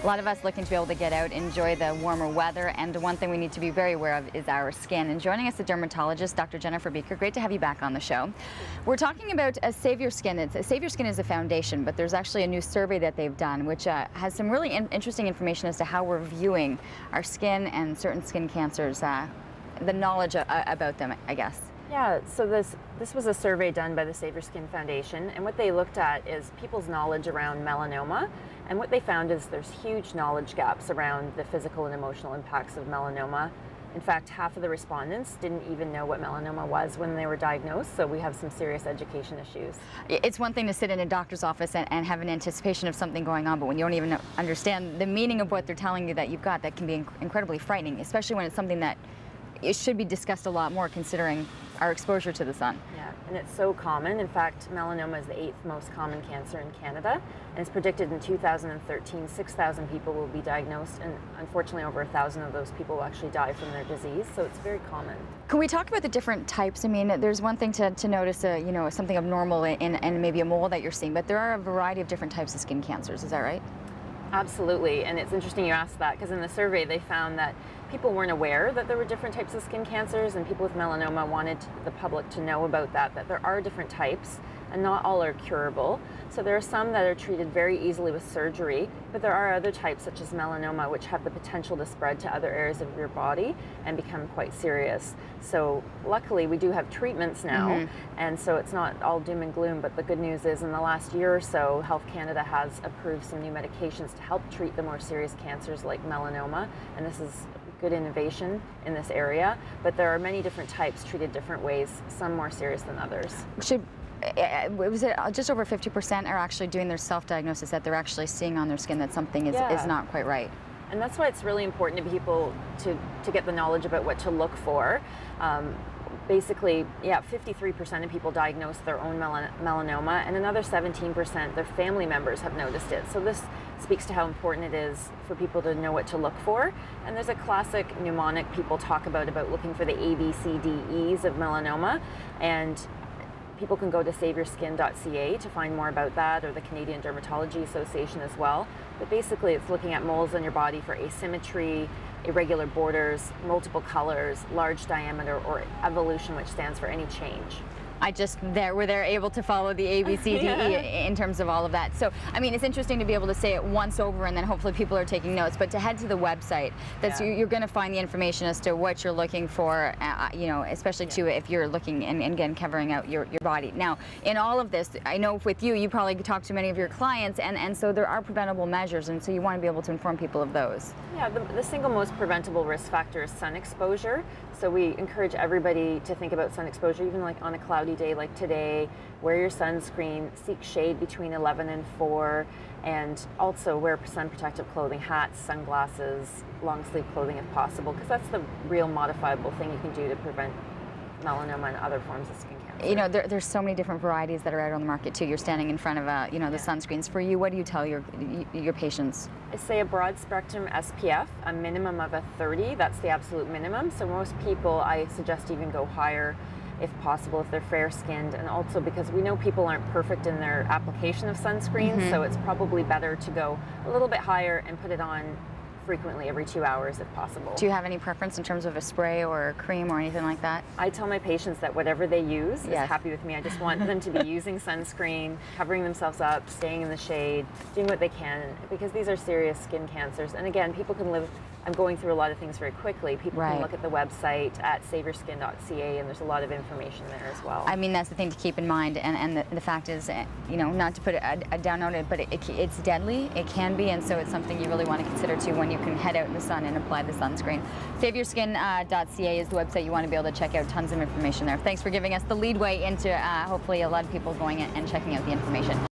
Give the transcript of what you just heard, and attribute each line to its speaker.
Speaker 1: A lot of us looking to be able to get out, enjoy the warmer weather, and the one thing we need to be very aware of is our skin. And joining us, the dermatologist, Dr. Beecker. Great to have you back on the show. We're talking about Save Your Skin. Save Your Skin is a foundation, but there's actually a new survey that they've done, which has some really interesting information as to how we're viewing our skin and certain skin cancers, the knowledge about them, I guess.
Speaker 2: Yeah, so this was a survey done by the Save Your Skin Foundation, and what they looked at is people's knowledge around melanoma, and what they found is there's huge knowledge gaps around the physical and emotional impacts of melanoma. In fact, half of the respondents didn't even know what melanoma was when they were diagnosed, so we have some serious education issues.
Speaker 1: It's one thing to sit in a doctor's office and have an anticipation of something going on, but when you don't even understand the meaning of what they're telling you that you've got, that can be incredibly frightening, especially when it's something that it should be discussed a lot more considering our exposure to the sun.
Speaker 2: Yeah, and it's so common. In fact, melanoma is the 8th most common cancer in Canada, and it's predicted in 2013 6,000 people will be diagnosed, and unfortunately over 1,000 of those people will actually die from their disease, so it's very common.
Speaker 1: Can we talk about the different types? I mean, there's one thing to notice, something abnormal in maybe a mole that you're seeing, but there are a variety of different types of skin cancers, is that right?
Speaker 2: Absolutely, and it's interesting you asked that, because in the survey they found that people weren't aware that there were different types of skin cancers, and people with melanoma wanted the public to know about that there are different types, and not all are curable. So there are some that are treated very easily with surgery, but there are other types such as melanoma which have the potential to spread to other areas of your body and become quite serious. So luckily we do have treatments now, and so it's not all doom and gloom, but the good news is in the last year or so, Health Canada has approved some new medications to help treat the more serious cancers like melanoma, and this is good innovation in this area, but there are many different types treated different ways, some more serious than others.
Speaker 1: Was it just over 50% are actually doing their self-diagnosis, that they're actually seeing on their skin that something is not quite right?
Speaker 2: And that's why it's really important to people to get the knowledge about what to look for. Basically, 53% of people diagnose their own melanoma, and another 17% their family members have noticed it. So this speaks to how important it is for people to know what to look for. And there's a classic mnemonic people talk about looking for the ABCDEs of melanoma, and people can go to saveyourskin.ca to find more about that, or the Canadian Dermatology Association as well. But basically it's looking at moles on your body for asymmetry, irregular borders, multiple colors, large diameter, or evolution, which stands for any change. We're able to follow the ABCDE in terms of all of that. So, I mean, it's interesting to be able to say it once over, and then hopefully people are taking notes, but to head to the website, you're going to find the information as to what you're looking for, especially too if you're looking and again covering out your body. Now, in all of this, I know with you probably talk to many of your clients, and so there are preventable measures, and so you want to be able to inform people of those. Yeah, the single most preventable risk factor is sun exposure. So we encourage everybody to think about sun exposure, even like on a cloudy day like today. Wear your sunscreen, seek shade between 11 and 4, and also wear sun protective clothing, hats, sunglasses, long sleeve clothing if possible, because that's the real modifiable thing you can do to prevent melanoma and other forms of skin cancer.
Speaker 1: You know, there's so many different varieties that are out on the market too. You're standing in front of the sunscreens. For you, what do you tell your patients?
Speaker 2: I say a broad spectrum SPF, a minimum of a 30. That's the absolute minimum. So most people, I suggest even go higher if possible if they're fair skinned, and also because we know people aren't perfect in their application of sunscreen, so it's probably better to go a little bit higher and put it on frequently every 2 hours if possible.
Speaker 1: Do you have any preference in terms of a spray or a cream or anything like that?
Speaker 2: I tell my patients that whatever they use is happy with me. I just want them to be using sunscreen, covering themselves up, staying in the shade, doing what they can, because these are serious skin cancers. And again, people can live, I'm going through a lot of things very quickly. People can look at the website at saveyourskin.ca, and there's a lot of information there as well.
Speaker 1: I mean, that's the thing to keep in mind, and the fact is, not to put a down on it, but it's deadly, it can be, and so it's something you really want to consider too when you can head out in the sun and apply the sunscreen. Saveyourskin.ca is the website you want to be able to check out. Tons of information there. Thanks for giving us the lead way into hopefully a lot of people going and checking out the information.